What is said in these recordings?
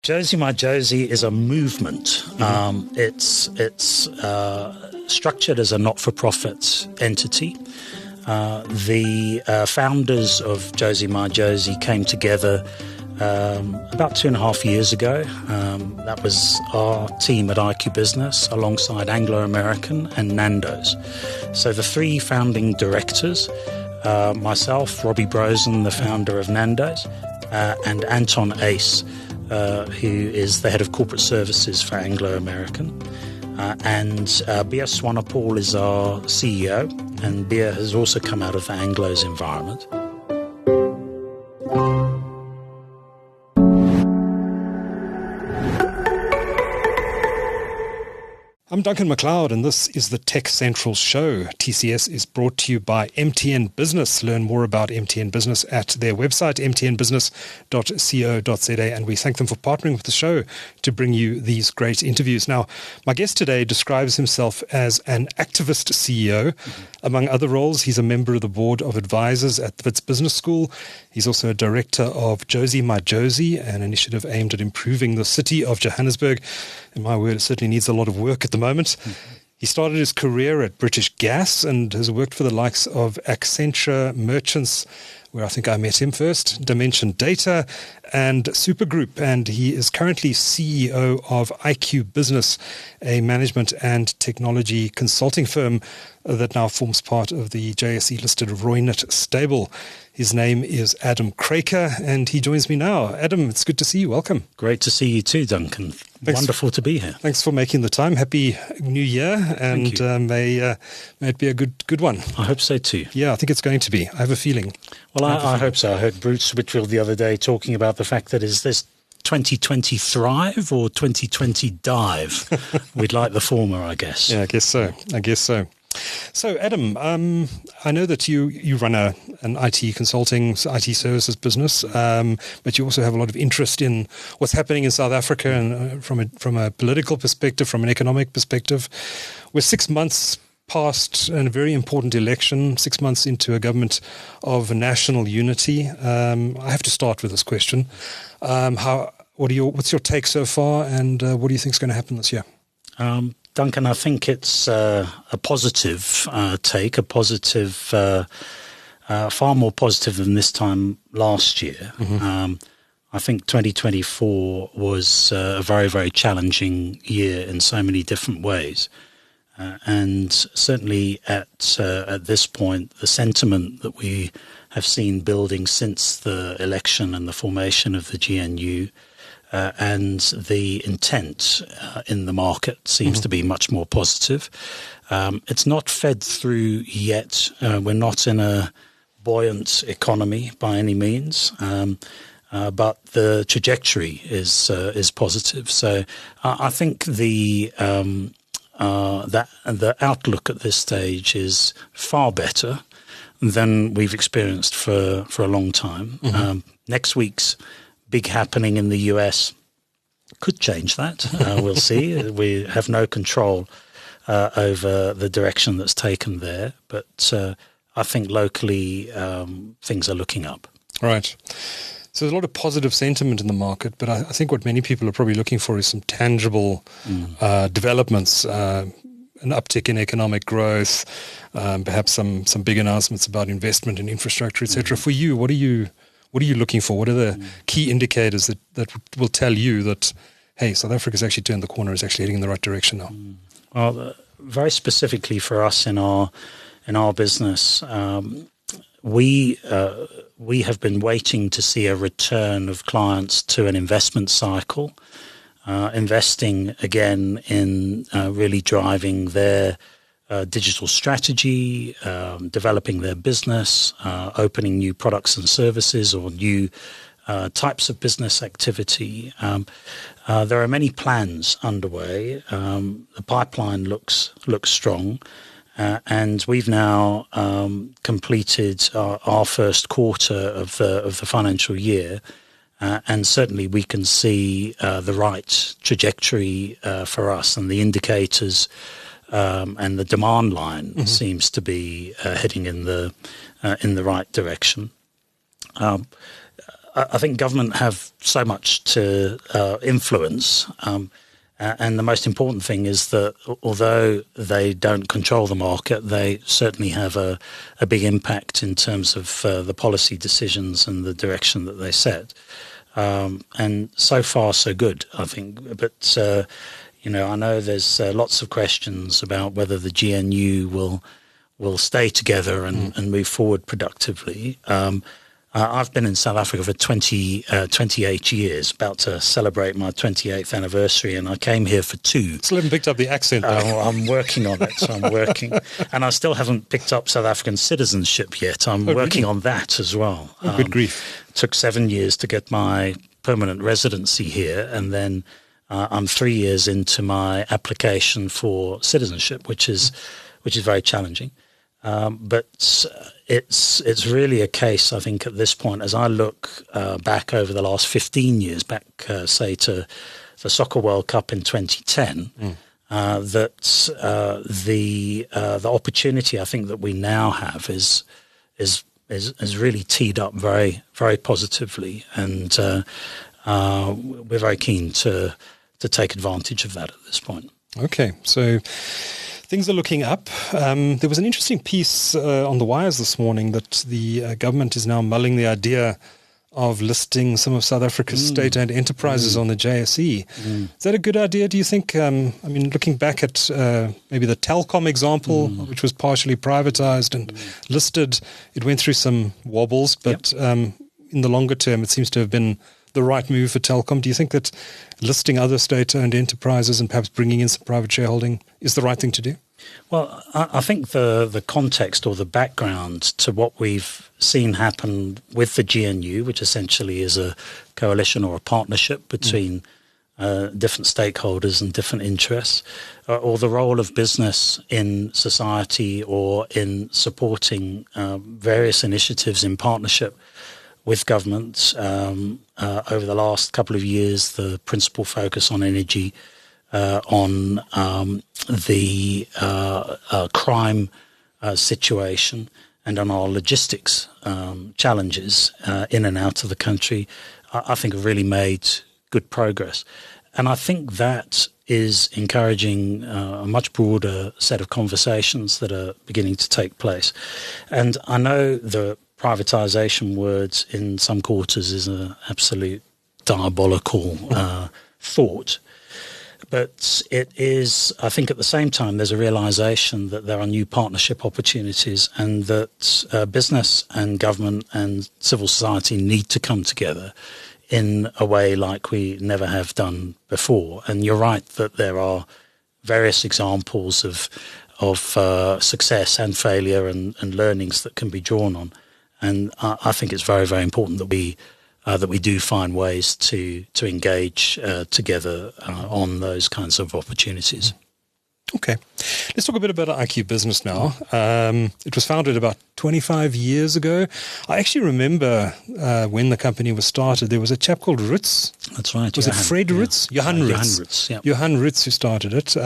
Jozi My Jozi is a movement. It's structured as a not-for-profit entity. The founders of Jozi My Jozi came together about 2.5 years ago. That was our team at IQbusiness alongside Anglo American and Nando's. So the three founding directors, myself, Robbie Brosen, the founder of Nando's, and Anton Ace, who is the head of corporate services for Anglo American. And Bia Swanepoel is our CEO, and Bia has also come out of the Anglo's environment. I'm Duncan McLeod, and this is the TechCentral Show. TCS is brought to you by MTN Business. Learn more about MTN Business at their website, mtnbusiness.co.za, and we thank them for partnering with the show to bring you these great interviews. Now, my guest today describes himself as an activist CEO. Among other roles, he's a member of the board of advisors at the Wits Business School. He's also a director of Jozi My Jozi, an initiative aimed at improving the city of Johannesburg. In my word, it certainly needs a lot of work at the moment. He started his career at British Gas and has worked for the likes of Accenture, Merchants, where I think I met him first, Dimension Data, and Supergroup. And he is currently CEO of IQbusiness, a management and technology consulting firm that now forms part of the JSE-listed Reunert stable. His name is Adam Craker, and he joins me now. Adam, it's good to see you. Welcome. Great to see you too, Duncan. Wonderful to be here. Thanks for making the time. Happy New Year, and may it be a good one. I hope so too. Yeah, I think it's going to be. I have a feeling. Well, I hope so. I heard Bruce Whitfield the other day talking about the fact that is this 2020 thrive or 2020 dive? We'd like the former, I guess. Yeah, I guess so. So, Adam, I know that you run an IT consulting, IT services business, but you also have a lot of interest in what's happening in South Africa, and from a political perspective, from an economic perspective. We're 6 months past a very important election, 6 months into a government of national unity. I have to start with this question: what's your take so far, and what do you think is going to happen this year? Duncan, I think it's a positive take, far more positive than this time last year. I think 2024 was a very, very challenging year in so many different ways. And certainly at this point, the sentiment that we have seen building since the election and the formation of the GNU and the intent in the market seems to be much more positive. It's not fed through yet. We're not in a buoyant economy by any means, but the trajectory is positive. So I think the outlook at this stage is far better than we've experienced for a long time. Next week's big happening in the US could change that. We'll see. We have no control over the direction that's taken there, but I think locally things are looking up. Right. So there's a lot of positive sentiment in the market, but I think what many people are probably looking for is some tangible developments, an uptick in economic growth, perhaps some big announcements about investment in infrastructure, etc. For you, what are you looking for? What are the key indicators that will tell you that, hey, South Africa's actually turned the corner, is actually heading in the right direction now? Well, very specifically for us in our business, we have been waiting to see a return of clients to an investment cycle, investing again in really driving their digital strategy, developing their business, opening new products and services or new types of business activity. There are many plans underway. The pipeline looks strong, and we've now completed our first quarter of the financial year. And certainly we can see the right trajectory for us, and the indicators and the demand line seems to be heading in the right direction. I think government have so much to influence, and the most important thing is that although they don't control the market, they certainly have a big impact in terms of the policy decisions and the direction that they set. And so far, so good, I think. But, I know there's lots of questions about whether the GNU will stay together and move forward productively. I've been in South Africa for 28 years, about to celebrate my 28th anniversary, and I came here for 2. Still haven't picked up the accent, though. I'm working on it, so I'm working. And I still haven't picked up South African citizenship yet. I'm working on that as well. Oh, good grief. It took 7 years to get my permanent residency here, and then I'm 3 years into my application for citizenship, which is very challenging. But it's really a case, I think, at this point, as I look back over the last 15 years, say to the Soccer World Cup in 2010, that the opportunity I think that we now have is really teed up very, very positively, and we're very keen to take advantage of that at this point. Okay, so things are looking up. There was an interesting piece on the wires this morning that the government is now mulling the idea of listing some of South Africa's state-owned enterprises on the JSE. Is that a good idea, do you think? Looking back at maybe the Telkom example, which was partially privatized and listed, it went through some wobbles, but in the longer term, it seems to have been the right move for Telkom. Do you think that listing other state-owned enterprises and perhaps bringing in some private shareholding is the right thing to do? Well, I think the context or the background to what we've seen happen with the GNU, which essentially is a coalition or a partnership between different stakeholders and different interests, or the role of business in society or in supporting various initiatives in partnership with government. Over the last couple of years, the principal focus on energy, on the crime situation, and on our logistics challenges in and out of the country, I think have really made good progress. And I think that is encouraging a much broader set of conversations that are beginning to take place. And I know the privatization words in some quarters is an absolute diabolical thought. But it is, I think at the same time, there's a realization that there are new partnership opportunities and that business and government and civil society need to come together in a way like we never have done before. And you're right that there are various examples of success and failure and learnings that can be drawn on. And I think it's very, very important that we do find ways to engage together on those kinds of opportunities. Okay. Let's talk a bit about IQ Business now. It was founded about 25 years ago. I actually remember when the company was started, there was a chap called Rutz. That's right. Was Johan. it Fred Rutz? Yeah. Johan Rutz. Johan Rutz, yeah. Johan Rutz who started it.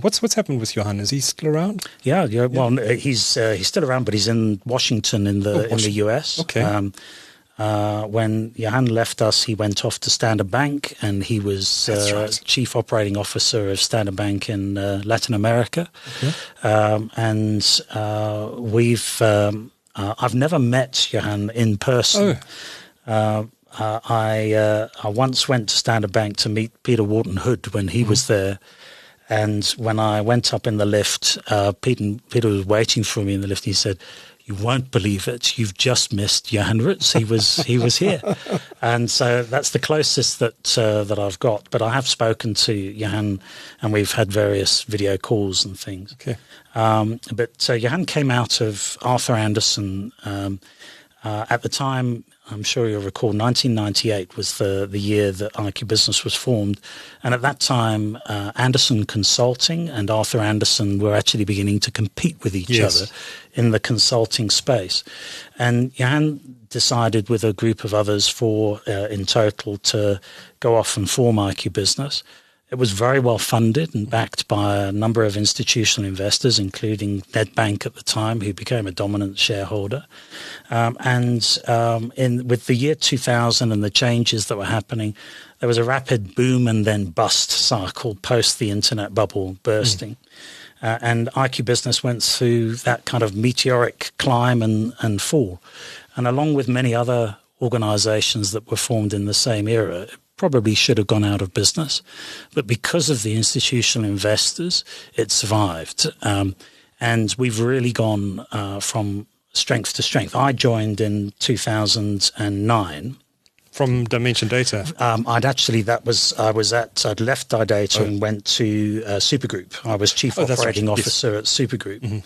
What's happened with Johan? Is he still around? Yeah. Well, he's still around, but he's in Washington in the US. Okay. When Johan left us, he went off to Standard Bank, and he was Chief Operating Officer of Standard Bank in Latin America. Okay. I've never met Johan in person. Oh. I once went to Standard Bank to meet Peter Wharton Hood when he was there. And when I went up in the lift, Peter was waiting for me in the lift. He said, "You won't believe it. You've just missed Johan Rutz. He was here." And so that's the closest that I've got. But I have spoken to Johan, and we've had various video calls and things. Okay. But Johan came out of Arthur Andersen at the time. I'm sure you'll recall 1998 was the year that IQ Business was formed. And at that time, Andersen Consulting and Arthur Andersen were actually beginning to compete with each other in the consulting space. And Johan decided with a group of others, 4 in total, to go off and form IQ Business. It was very well funded and backed by a number of institutional investors, including Nedbank at the time, who became a dominant shareholder. With the year 2000 and the changes that were happening, there was a rapid boom and then bust cycle post the internet bubble bursting. And IQbusiness went through that kind of meteoric climb and fall. And along with many other organizations that were formed in the same era, it probably should have gone out of business. But because of the institutional investors, it survived. And we've really gone from strength to strength. I joined in 2009. From Dimension Data? I'd left Data and went to Supergroup. I was Chief Operating Officer at Supergroup.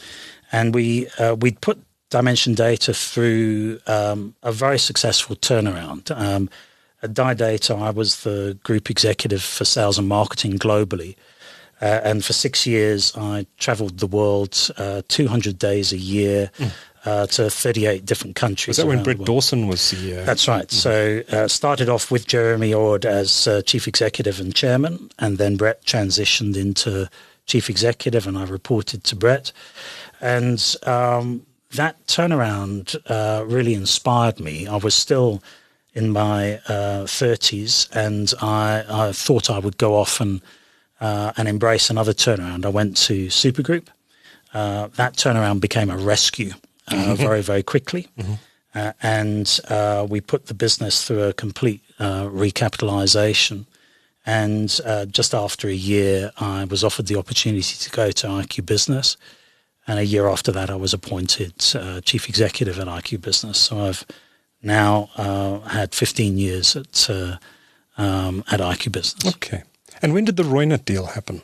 And we'd put Dimension Data through a very successful turnaround. At Data, I was the Group Executive for Sales and Marketing globally. And for 6 years, I traveled the world 200 days a year. To 38 different countries. Was that when Brett Dawson was CEO? That's right. So started off with Jeremy Ord as Chief Executive and Chairman, and then Brett transitioned into Chief Executive, and I reported to Brett. And that turnaround really inspired me. I was still in my 30s, and I thought I would go off and embrace another turnaround. I went to Supergroup. That turnaround became a rescue. Very, very quickly. And we put the business through a complete recapitalization. And just after a year, I was offered the opportunity to go to IQbusiness. And a year after that, I was appointed Chief Executive at IQbusiness. So I've now had 15 years at IQbusiness. Okay. And when did the Reunert deal happen?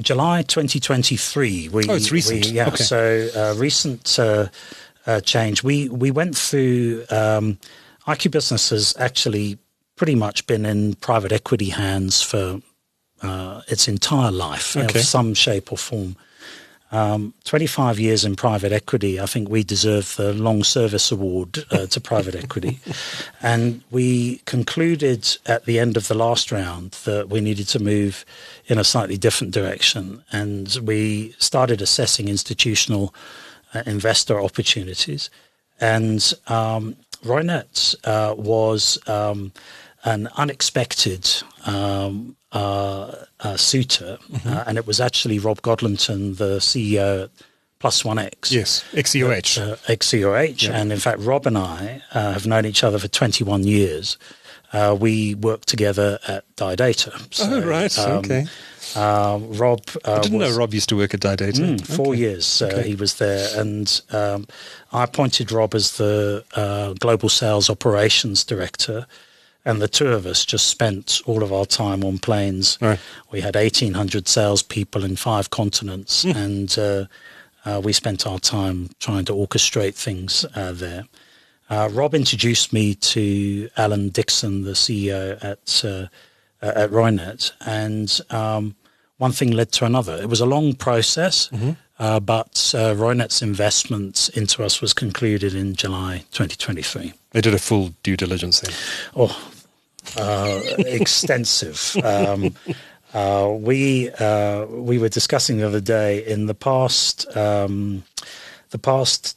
July 2023. It's recent. Okay. So recent change. We went through IQbusiness has actually pretty much been in private equity hands for its entire life, of some shape or form. 25 years in private equity, I think we deserve the long service award to private equity. And we concluded at the end of the last round that we needed to move in a slightly different direction. And we started assessing institutional investor opportunities. And Reunert was an unexpected suitor, and it was actually Rob Godlington, the CEO at +OneX. Yes, XCOH. XCOH. Yep. And in fact, Rob and I have known each other for 21 years. We worked together at Data. So, right, okay. Rob... I didn't know Rob used to work at Data. 4 years he was there. And I appointed Rob as the Global Sales Operations Director. And the two of us just spent all of our time on planes. Right. We had 1,800 salespeople in 5 continents, and we spent our time trying to orchestrate things there. Rob introduced me to Alan Dixon, the CEO at Reunert, and one thing led to another. It was a long process, but Reunert's investment into us was concluded in July 2023. They did a full due diligence then? Extensive. We were discussing the other day, in the past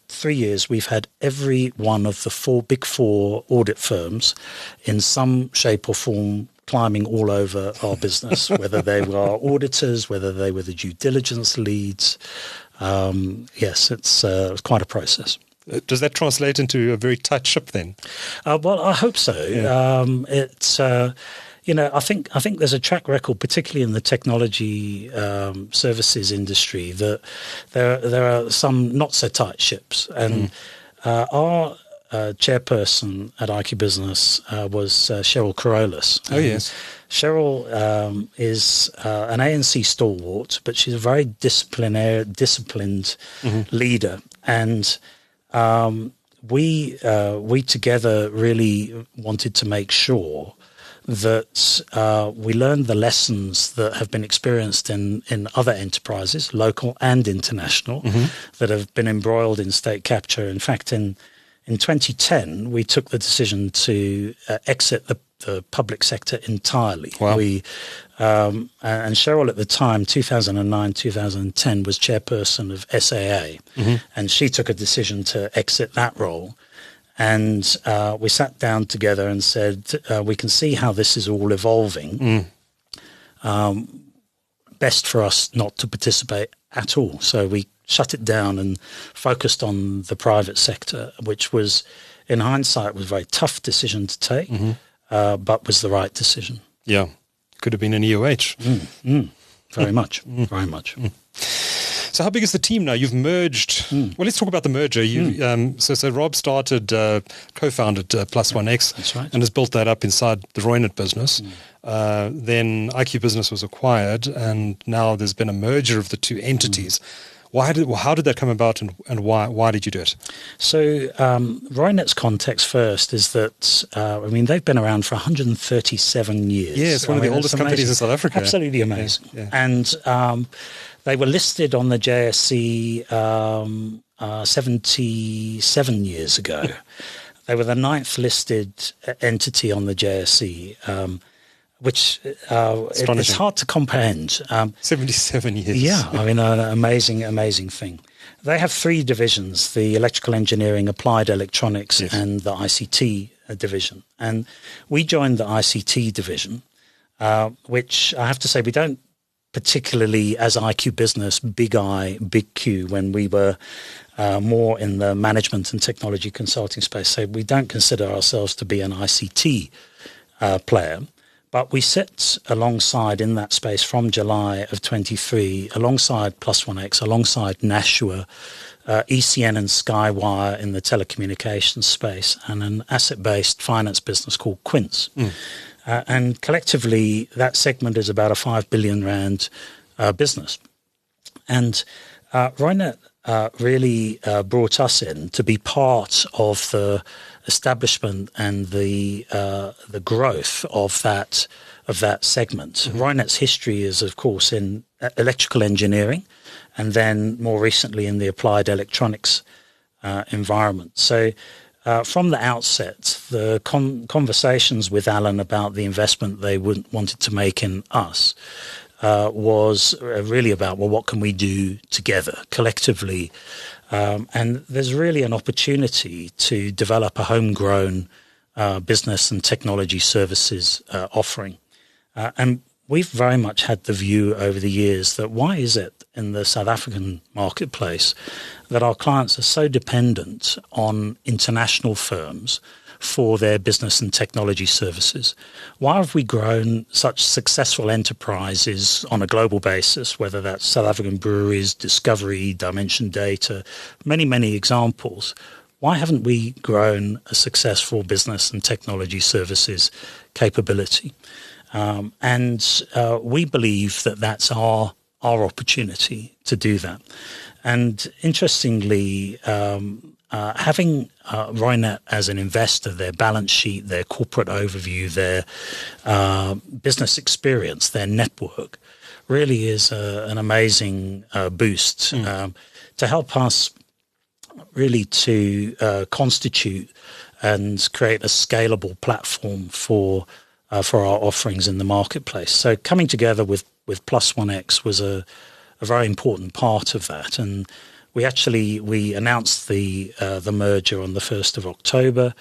3 years, we've had every one of the big four audit firms in some shape or form climbing all over our business, whether they were our auditors, whether they were the due diligence leads. Yes, it's quite a process. Does that translate into a very tight ship then? Well, I hope so. Yeah. It's I think there's a track record, particularly in the technology services industry, that there are some not so tight ships. And our chairperson at IQbusiness was Cheryl Carolus. Oh yes. Cheryl is an ANC stalwart, but she's a very disciplined leader, and we together really wanted to make sure that we learned the lessons that have been experienced in other enterprises, local and international, that have been embroiled in state capture. In fact, in 2010, we took the decision to exit the public sector entirely. Wow. And Cheryl at the time, 2009, 2010, was chairperson of SAA, and she took a decision to exit that role. And we sat down together and said, we can see how this is all evolving. Best for us not to participate at all. So we shut it down and focused on the private sector, which was, in hindsight, was a very tough decision to take, but was the right decision. Yeah. Could have been an EOH. Very much, very much. So how big is the team now? You've merged. Well, let's talk about the merger. So Rob started, co-founded Plus OneX. That's right. And has built that up inside the Reunert business. Then IQbusiness was acquired, and now there's been a merger of the two entities. How did that come about, and why did you do it? So Reunert's context first is that, they've been around for 137 years. Yeah, it's one of the oldest companies in South Africa. Absolutely amazing. Yeah. And they were listed on the JSE 77 years ago. They were the 9th listed entity on the JSE, which it's hard to comprehend. 77 years. Yeah, an amazing thing. They have 3 divisions: the electrical engineering, applied electronics, and the ICT division. And we joined the ICT division, which I have to say we don't particularly, as IQbusiness, big I, big Q, when we were more in the management and technology consulting space. So we don't consider ourselves to be an ICT player. But we sit alongside in that space from July of 23, alongside Plus OneX, alongside Nashua, ECN and Skywire in the telecommunications space, and an asset-based finance business called Quince. And collectively, that segment is about a 5 billion rand business. And Reunert really brought us in to be part of the establishment and the growth of that segment. Reunert's history is, of course, in electrical engineering, and then more recently in the applied electronics environment. So from the outset, the conversations with Alan about the investment they wanted to make in us was really about, well, what can we do together, collectively? And there's really an opportunity to develop a homegrown business and technology services offering. And we've very much had the view over the years that why is it in the South African marketplace that our clients are so dependent on international firms for their business and technology services? Why have we grown such successful enterprises on a global basis, whether that's South African breweries, Discovery, Dimension Data, many, many examples? Why haven't we grown a successful business and technology services capability? And we believe that that's our opportunity to do that. And interestingly, having Reunert as an investor, their balance sheet, their corporate overview, their business experience, their network, really is an amazing boost to help us really to constitute and create a scalable platform for our offerings in the marketplace. So coming together with Plus OneX was a very important part of that. And we announced the merger on the 1st of October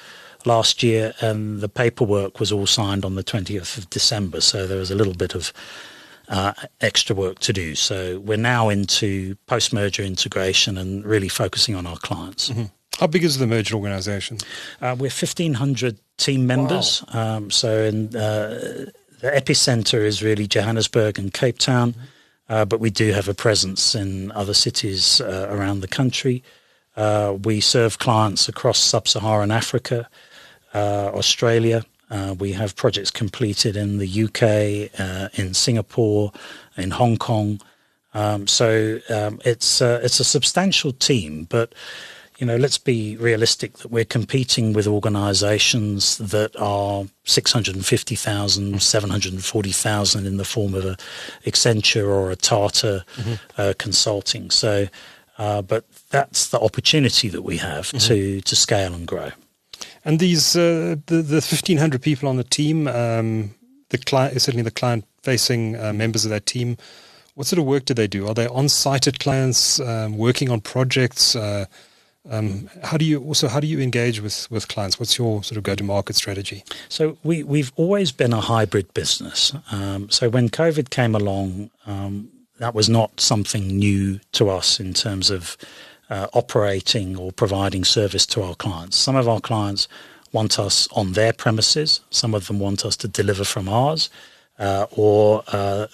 last year, and the paperwork was all signed on the 20th of December. So there was a little bit of extra work to do. So we're now into post-merger integration and really focusing on our clients. How big is the merged organization? We're 1,500 team members. Wow. So the epicenter is really Johannesburg and Cape Town. But we do have a presence in other cities around the country. We serve clients across sub-Saharan Africa, Australia. We have projects completed in the UK, in Singapore, in Hong Kong. So it's a substantial team, but let's be realistic that we're competing with organizations that are 650,000, 740,000 in the form of a Accenture or a Tata Consulting. So, but that's the opportunity that we have to scale and grow. And these the 1,500 people on the team, the client, certainly the client-facing members of that team, what sort of work do they do? Are they on-site at clients, working on projects? How do you engage with clients? What's your sort of go-to-market strategy? So we've always been a hybrid business. So when COVID came along, that was not something new to us in terms of operating or providing service to our clients. Some of our clients want us on their premises. Some of them want us to deliver from ours, or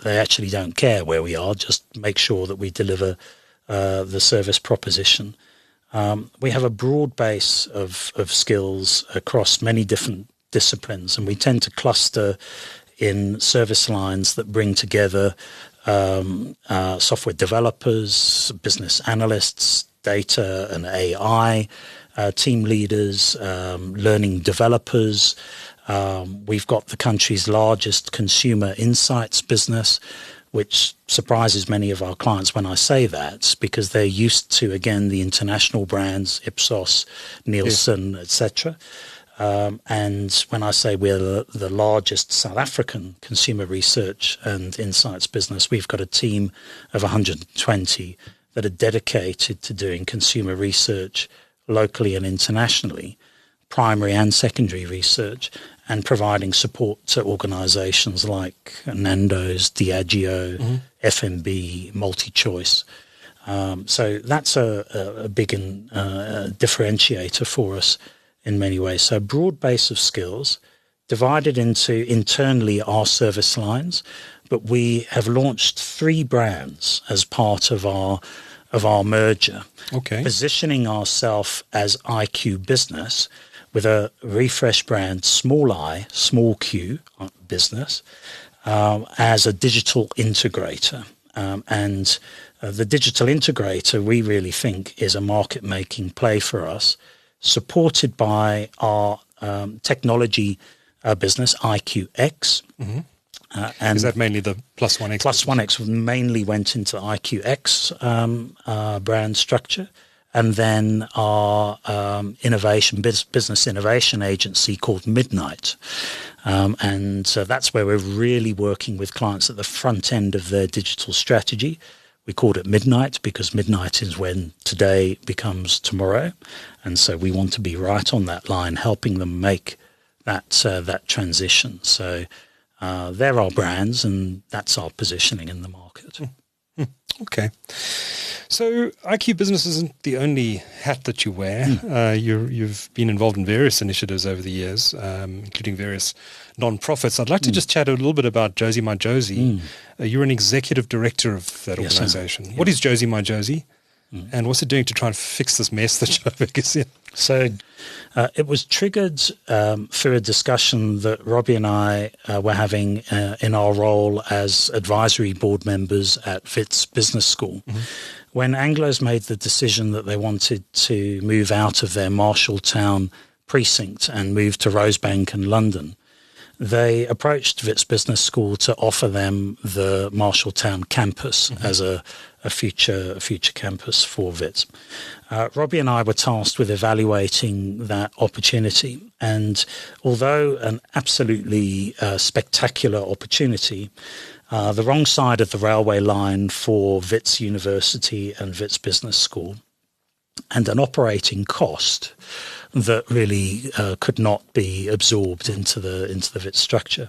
they actually don't care where we are, just make sure that we deliver the service proposition. We have a broad base of skills across many different disciplines, and we tend to cluster in service lines that bring together software developers, business analysts, data and AI, team leaders, learning developers. We've got the country's largest consumer insights business, which surprises many of our clients when I say that, because they're used to, again, the international brands, Ipsos, Nielsen, etc. And when I say we're the largest South African consumer research and insights business, we've got a team of 120 that are dedicated to doing consumer research locally and internationally, primary and secondary research, and providing support to organizations like Nando's, Diageo, FMB, MultiChoice. So that's a big differentiator for us in many ways. So broad base of skills divided into internally our service lines, but we have launched 3 brands as part of our merger, positioning ourselves as IQbusiness with a refresh brand, small I, small q business, as a digital integrator. And the digital integrator, we really think, is a market-making play for us, supported by our technology business, IQX. And is that mainly the Plus OneX? Plus OneX mainly went into IQX brand structure, and then our business innovation agency called Midnight. And that's where we're really working with clients at the front end of their digital strategy. We called it Midnight because midnight is when today becomes tomorrow. And so we want to be right on that line, helping them make that transition. So they're our brands, and that's our positioning in the market. Okay. So IQbusiness isn't the only hat that you wear. You've been involved in various initiatives over the years, including various non-profits. I'd like to just chat a little bit about Jozi My Jozi. You're an executive director of that organization. What is Jozi My Jozi? And what's it doing to try and fix this mess that Joburg is in? So it was triggered through a discussion that Robbie and I were having in our role as advisory board members at Wits Business School. When Anglos made the decision that they wanted to move out of their Marshalltown precinct and move to Rosebank and London, they approached Wits Business School to offer them the Marshalltown campus as a future campus for Wits. Robbie and I were tasked with evaluating that opportunity, and although an absolutely spectacular opportunity, the wrong side of the railway line for Wits University and Wits Business School, and an operating cost that really could not be absorbed into the Wits structure.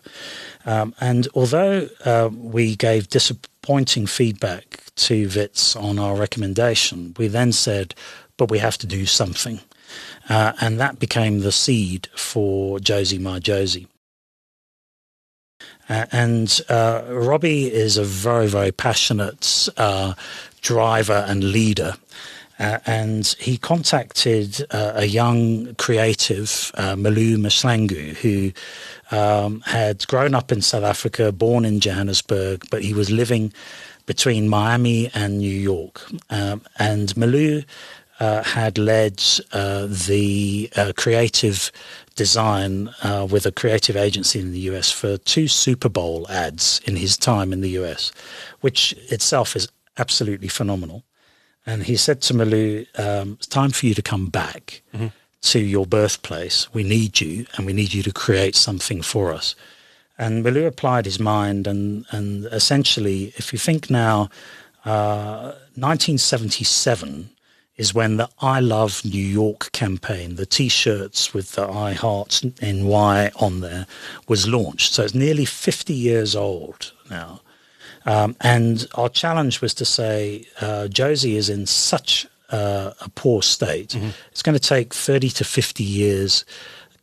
And although we gave disappointing feedback to Wits on our recommendation, we then said, but we have to do something. And that became the seed for Jozi My Jozi. And Robbie is a very, very passionate driver and leader. And he contacted a young creative, Malu Maslangu, who had grown up in South Africa, born in Johannesburg, but he was living between Miami and New York. And Malu had led the creative design with a creative agency in the US for 2 Super Bowl ads in his time in the US, which itself is absolutely phenomenal. And he said to Malu, it's time for you to come back to your birthplace. We need you, and we need you to create something for us. And Milou applied his mind, and essentially, if you think now, 1977 is when the I Love New York campaign, the T-shirts with the I Heart NY on there, was launched. So it's nearly 50 years old now. And our challenge was to say, Jozi is in such a poor state. Mm-hmm. It's going to take 30 to 50 years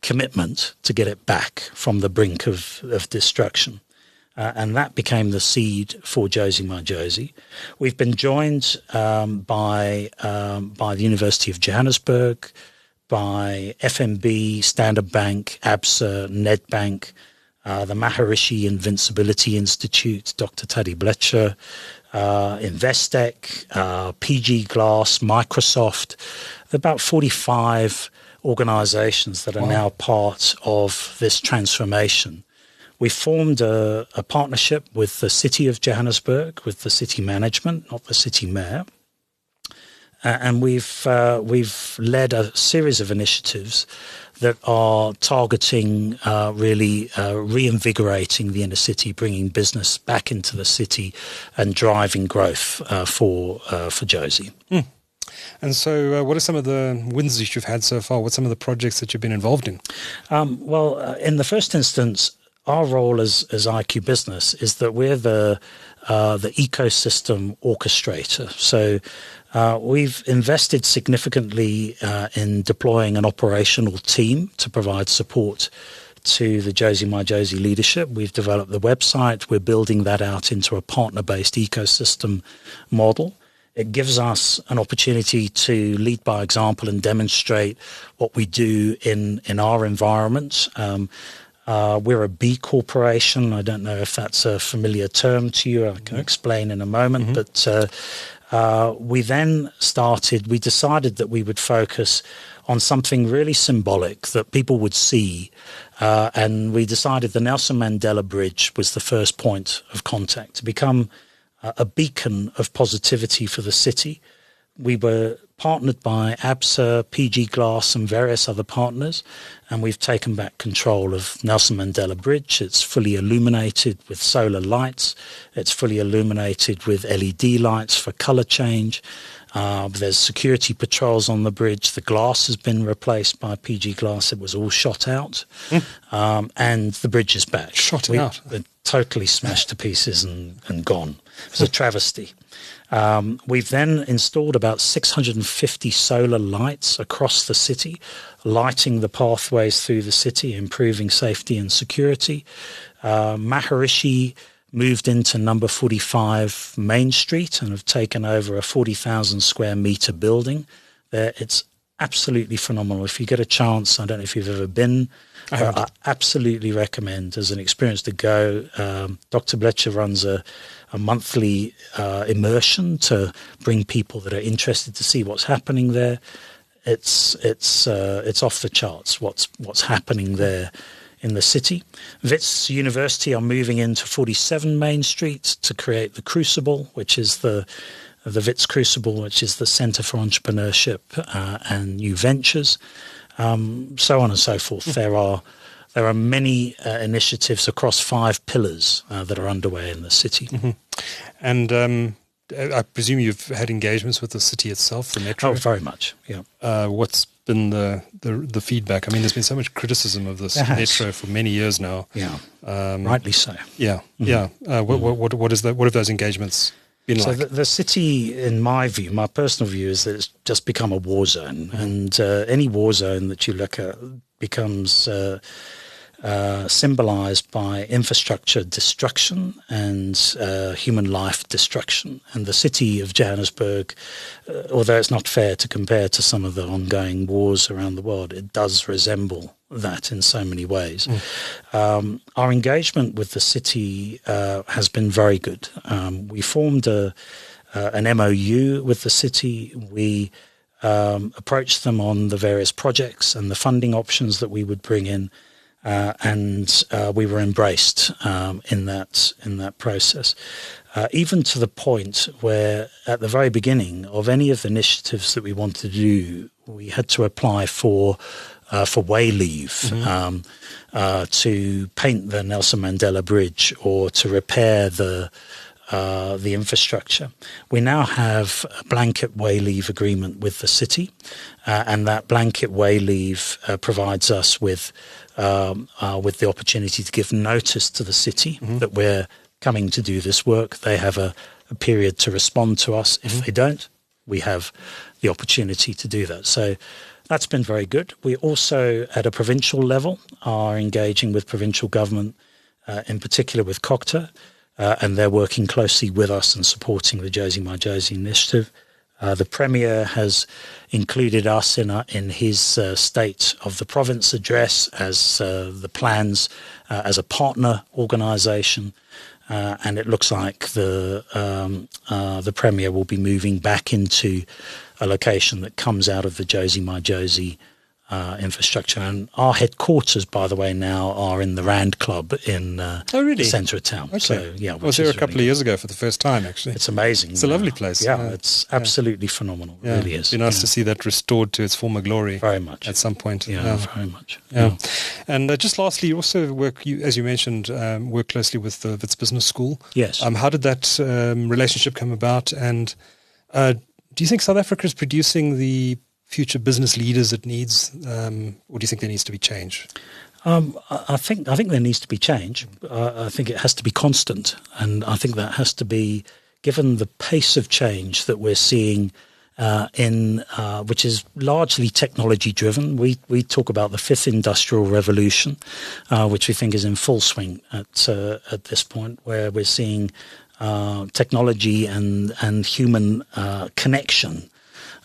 commitment to get it back from the brink of destruction. And that became the seed for Jozi My Jozi. We've been joined by the University of Johannesburg, by FNB, Standard Bank, ABSA, Nedbank, the Maharishi Invincibility Institute, Dr. Taddy Blecher, Investec, PG Glass, Microsoft. There are about 45 organizations that are now part of this transformation. We formed a partnership with the City of Johannesburg, with the city management, not the city mayor. And we've led a series of initiatives that are targeting really reinvigorating the inner city, bringing business back into the city and driving growth for Jozi. Mm. And so what are some of the wins that you've had so far? What are some of the projects that you've been involved in? In the first instance, our role as IQbusiness is that we're the ecosystem orchestrator. So we've invested significantly in deploying an operational team to provide support to the Jozi My Jozi leadership. We've developed the website. We're building that out into a partner-based ecosystem model. It gives us an opportunity to lead by example and demonstrate what we do in our environment. We're a B corporation. I don't know if that's a familiar term to you. I can explain in a moment. Mm-hmm. But we decided that we would focus on something really symbolic that people would see. And we decided the Nelson Mandela Bridge was the first point of contact to become a beacon of positivity for the city. We were partnered by ABSA, PG Glass, and various other partners, and we've taken back control of Nelson Mandela Bridge. It's fully illuminated with solar lights. It's fully illuminated with LED lights for color change. There's security patrols on the bridge. The glass has been replaced by PG Glass. It was all shot out, and the bridge is back. Shot out? Totally smashed to pieces and gone. It was a travesty. We've then installed about 650 solar lights across the city, lighting the pathways through the city, improving safety and security. Maharishi moved into number 45 Main Street and have taken over a 40,000 square meter building. It's absolutely phenomenal. If you get a chance, I don't know if you've ever been, I absolutely recommend as an experience to go. Dr. Blecher runs a monthly immersion to bring people that are interested to see what's happening there. It's off the charts what's happening there in the city. Wits University are moving into 47 Main Street to create the Crucible, which is the Wits Crucible, which is the Centre for Entrepreneurship and New Ventures, so on and so forth. There are many initiatives across 5 pillars that are underway in the city. Mm-hmm. And I presume you've had engagements with the city itself, the metro? Oh, very much, yeah. What's been the feedback? I mean, there's been so much criticism of this metro for many years now. Yeah, rightly so. Yeah, yeah. What have those engagements been like? So the city, in my view, my personal view, is that it's just become a war zone. And any war zone that you look at becomes symbolized by infrastructure destruction and human life destruction. And the city of Johannesburg, although it's not fair to compare to some of the ongoing wars around the world, it does resemble that in so many ways. Our engagement with the city has been very good. We formed an MOU with the city. We approached them on the various projects and the funding options that we would bring in. And we were embraced in that process, even to the point where at the very beginning of any of the initiatives that we wanted to do, had to apply for way leave to paint the Nelson Mandela Bridge or to repair the infrastructure. We now have a blanket way leave agreement with the city, and that blanket way leave provides us with the opportunity to give notice to the city that we're coming to do this work. They have a period to respond to us. If they don't, we have the opportunity to do that. So that's been very good. We also, at a provincial level, are engaging with provincial government, in particular with COCTA, and they're working closely with us and supporting the Jozi My Jozi initiative. The Premier has included us in his State of the Province address as the plans as a partner organisation, and it looks like the Premier will be moving back into a location that comes out of the Jozi My Jozi infrastructure. And our headquarters, by the way, now are in the Rand Club in the centre of town. Okay. So, yeah, I was there a couple of years ago for the first time, actually. It's amazing. It's a lovely place. Yeah, it's absolutely phenomenal. It really is. It'd be nice to see that restored to its former glory. Very much. At some point. Yeah, very much. Yeah. And just lastly, you also work, as you mentioned, work closely with the Wits Business School. Yes. How did that relationship come about? And do you think South Africa is producing the future business leaders it needs, or do you think there needs to be change? I think there needs to be change. I think it has to be constant, and I think that has to be given the pace of change that we're seeing which is largely technology driven. We talk about the fifth industrial revolution, which we think is in full swing at this point, where we're seeing technology and human connection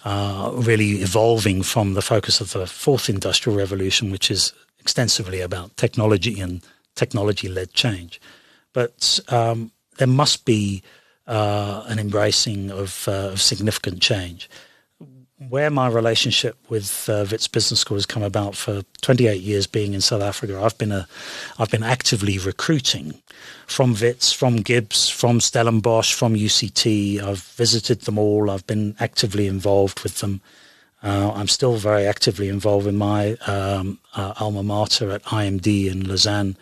really evolving from the focus of the fourth industrial revolution, which is extensively about technology and technology-led change. But there must be an embracing of significant change. Where my relationship with Wits Business School has come about, for 28 years being in South Africa, I've been actively recruiting from Wits, from Gibbs, from Stellenbosch, from UCT. I've visited them all. I've been actively involved with them. I'm still very actively involved in my alma mater at IMD in Lausanne,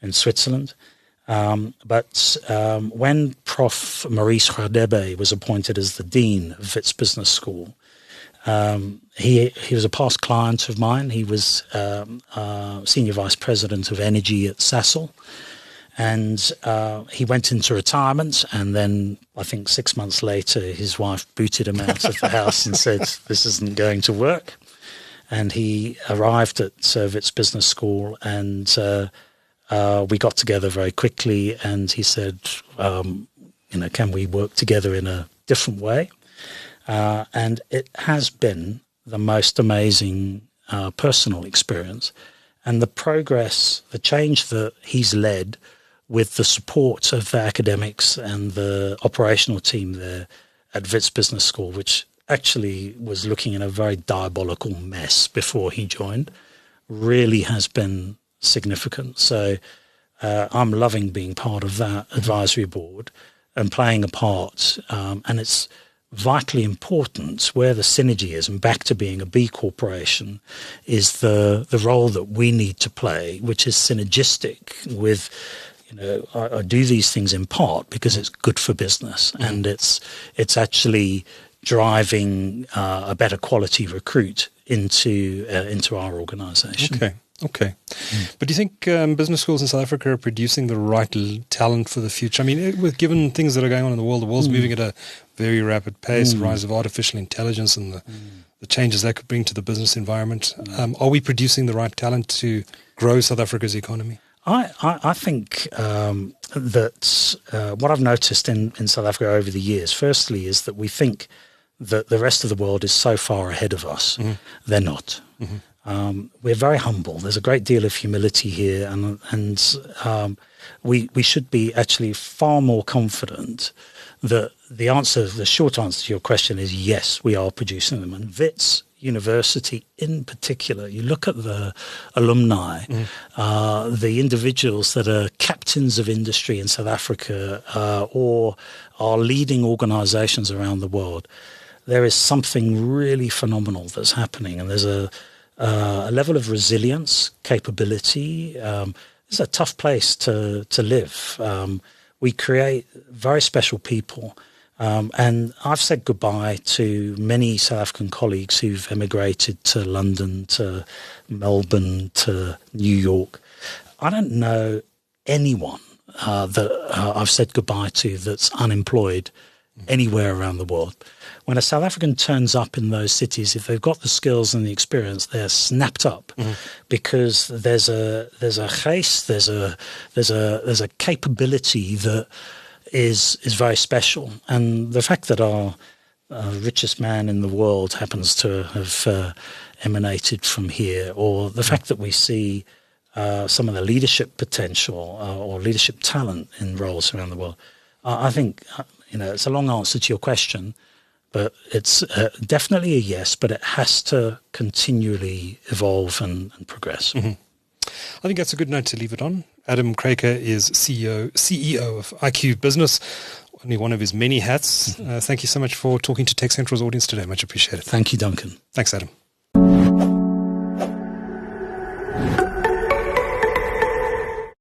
in Switzerland. But when Prof. Maurice Radebe was appointed as the Dean of Wits Business School, he was a past client of mine. He was Senior Vice President of Energy at Sasol. And he went into retirement, and then I think 6 months later, his wife booted him out of the house and said, "This isn't going to work." And he arrived at Wits Business School, and we got together very quickly. And he said, "Can we work together in a different way?" And it has been the most amazing personal experience, and the progress, the change that he's led, with the support of the academics and the operational team there at Wits Business School, which actually was looking in a very diabolical mess before he joined, really has been significant. So I'm loving being part of that advisory board and playing a part, and it's vitally important where the synergy is, and back to being a B corporation, is the role that we need to play, which is synergistic with, I do these things in part because it's good for business, and it's actually driving a better quality recruit into our organisation. Okay. But do you think business schools in South Africa are producing the right talent for the future? I mean, given things that are going on in the world's moving at a very rapid pace, the rise of artificial intelligence and the changes that could bring to the business environment. Are we producing the right talent to grow South Africa's economy? I think that what I've noticed in South Africa over the years, firstly, is that we think that the rest of the world is so far ahead of us. They're not. We're very humble. There's a great deal of humility here, and we should be actually far more confident that the short answer to your question is yes, we are producing them. And Wits University in particular, you look at the alumni, the individuals that are captains of industry in South Africa or are leading organizations around the world. there is something really phenomenal that's happening, and there's a level of resilience, capability. It's a tough place to live. We create very special people. And I've said goodbye to many South African colleagues who've emigrated to London, to Melbourne, to New York. I don't know anyone that I've said goodbye to that's unemployed anywhere around the world. When a South African turns up in those cities, if they've got the skills and the experience, they're snapped up because there's a geest, there's a capability that is very special. And the fact that our richest man in the world happens to have emanated from here, or the fact that we see some of the leadership potential or leadership talent in roles around the world, I think it's a long answer to your question, but it's definitely a yes, but it has to continually evolve and progress. I think that's a good note to leave it on. Adam Craker is CEO of IQbusiness, only one of his many hats. Thank you so much for talking to TechCentral's audience today. Much appreciated. Thank you, Duncan. Thanks, Adam.